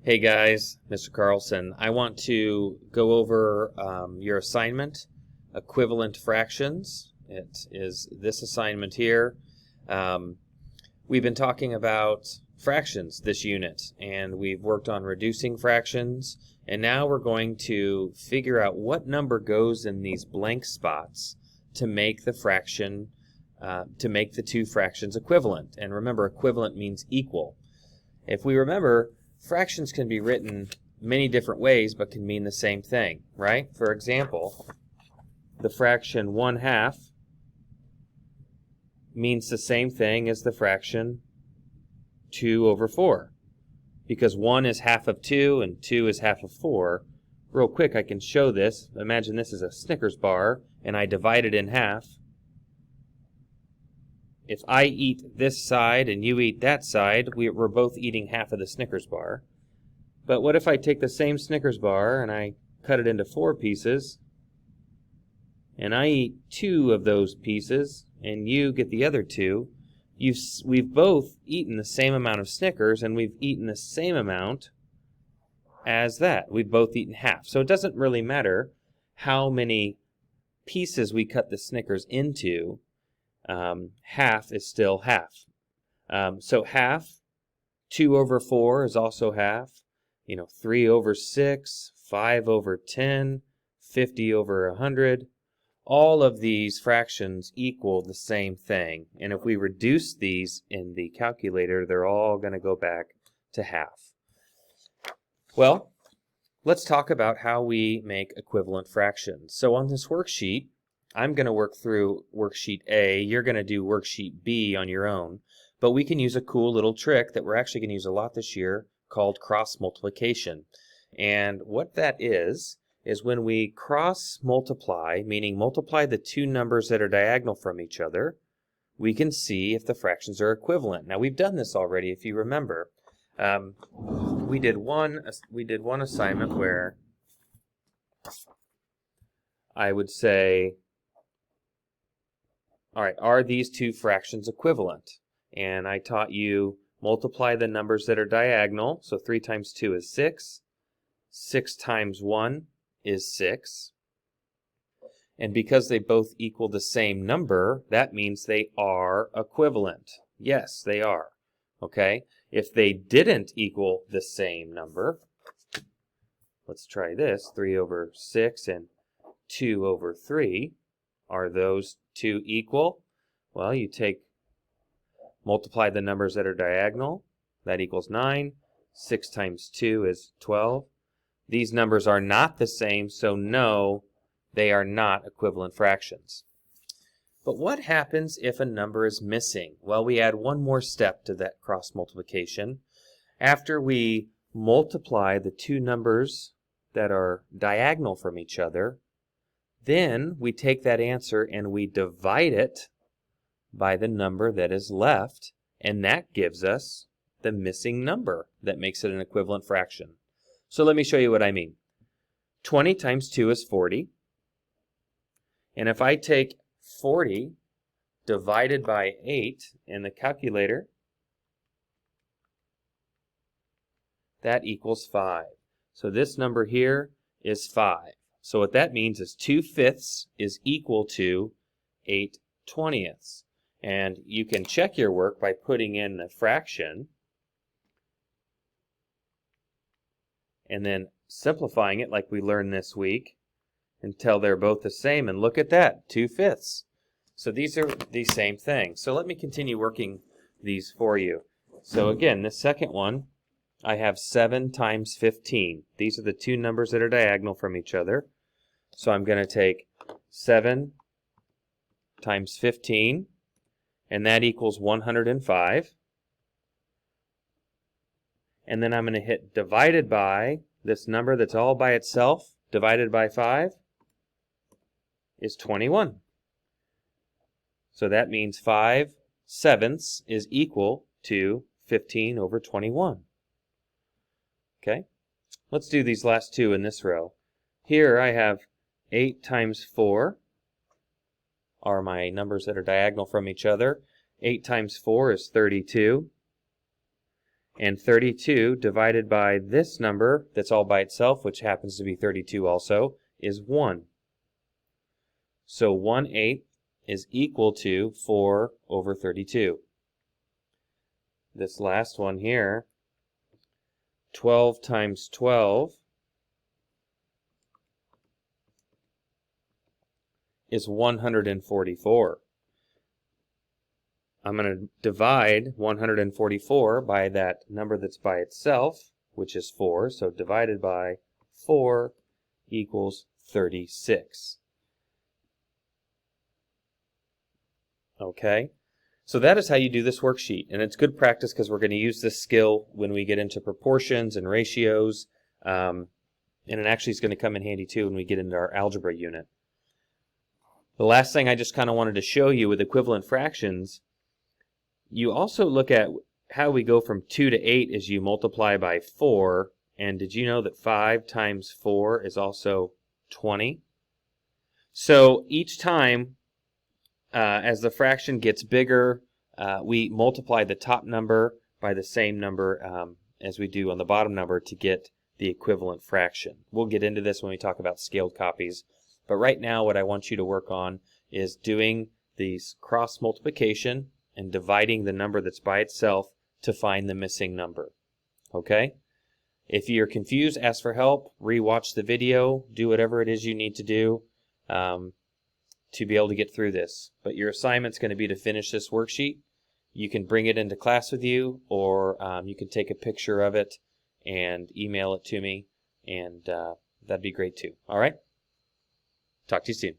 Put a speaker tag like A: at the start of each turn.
A: Hey guys, Mr. Carlson. I want to go over your assignment, equivalent fractions. It is this assignment here. We've been talking about fractions this unit, and we've worked on reducing fractions, and now we're going to figure out what number goes in these blank spots to make the fraction, to make the two fractions equivalent. And remember, equivalent means equal. If we remember, fractions can be written many different ways but can mean the same thing, right? For example, the fraction 1/2 means the same thing as the fraction 2/4, because 1 is half of 2 and 2 is half of 4. Real quick, I can show this. Imagine this is a Snickers bar and I divide it in half. If I eat this side and you eat that side, we're both eating half of the Snickers bar. But what if I take the same Snickers bar and I cut it into 4 pieces, and I eat 2 of those pieces and you get the other 2? We've both eaten the same amount of Snickers and we've eaten the same amount as that. We've both eaten half. So it doesn't really matter how many pieces we cut the Snickers into. Half is still half. So half, 2/4 is also half. 3/6, 5/10, 50/100. All of these fractions equal the same thing. And if we reduce these in the calculator, they're all going to go back to half. Well, let's talk about how we make equivalent fractions. So on this worksheet, I'm going to work through worksheet A. You're going to do worksheet B on your own. But we can use a cool little trick that we're actually going to use a lot this year called cross multiplication. And what that is when we cross multiply, meaning multiply the two numbers that are diagonal from each other, we can see if the fractions are equivalent. Now we've done this already, if you remember. We did one assignment where I would say, all right, are these two fractions equivalent? And I taught you multiply the numbers that are diagonal. So 3 times 2 is 6. 6 times 1 is 6. And because they both equal the same number, that means they are equivalent. Yes, they are. Okay? If they didn't equal the same number, let's try this. 3/6 and 2/3. Are those two equal? Well, you multiply the numbers that are diagonal. That equals 9. 6 times 2 is 12. These numbers are not the same, so no, they are not equivalent fractions. But what happens if a number is missing? Well, we add one more step to that cross multiplication. After we multiply the two numbers that are diagonal from each other, then we take that answer and we divide it by the number that is left, and that gives us the missing number that makes it an equivalent fraction. So let me show you what I mean. 20 times 2 is 40. And if I take 40 divided by 8 in the calculator, that equals 5. So this number here is 5. So what that means is 2/5 is equal to 8/20. And you can check your work by putting in the fraction and then simplifying it like we learned this week until they're both the same. And look at that, 2/5. So these are the same thing. So let me continue working these for you. So again, the second one, I have 7 times 15. These are the two numbers that are diagonal from each other. So I'm going to take 7 times 15, and that equals 105. And then I'm going to hit divided by this number that's all by itself, divided by 5, is 21. So that means 5/7 is equal to 15/21. Okay? Let's do these last two in this row. Here I have 8 times 4 are my numbers that are diagonal from each other. 8 times 4 is 32. And 32 divided by this number that's all by itself, which happens to be 32 also, is 1. So 1/8 is equal to 4 over 32. This last one here, 12 times 12 is 144. I'm going to divide 144 by that number that's by itself, which is 4. So divided by 4 equals 36. Okay, so that is how you do this worksheet. And it's good practice because we're going to use this skill when we get into proportions and ratios. And it actually is going to come in handy too when we get into our algebra unit. The last thing I just kind of wanted to show you with equivalent fractions, you also look at how we go from 2 to 8 as you multiply by 4. And did you know that 5 times 4 is also 20? So each time as the fraction gets bigger, we multiply the top number by the same number as we do on the bottom number to get the equivalent fraction. We'll get into this when we talk about scaled copies. But right now what I want you to work on is doing these cross multiplication and dividing the number that's by itself to find the missing number. Okay? If you're confused, ask for help, re-watch the video, do whatever it is you need to do to be able to get through this. But your assignment's going to be to finish this worksheet. You can bring it into class with you, or you can take a picture of it and email it to me, and that'd be great too. All right? Talk to you soon.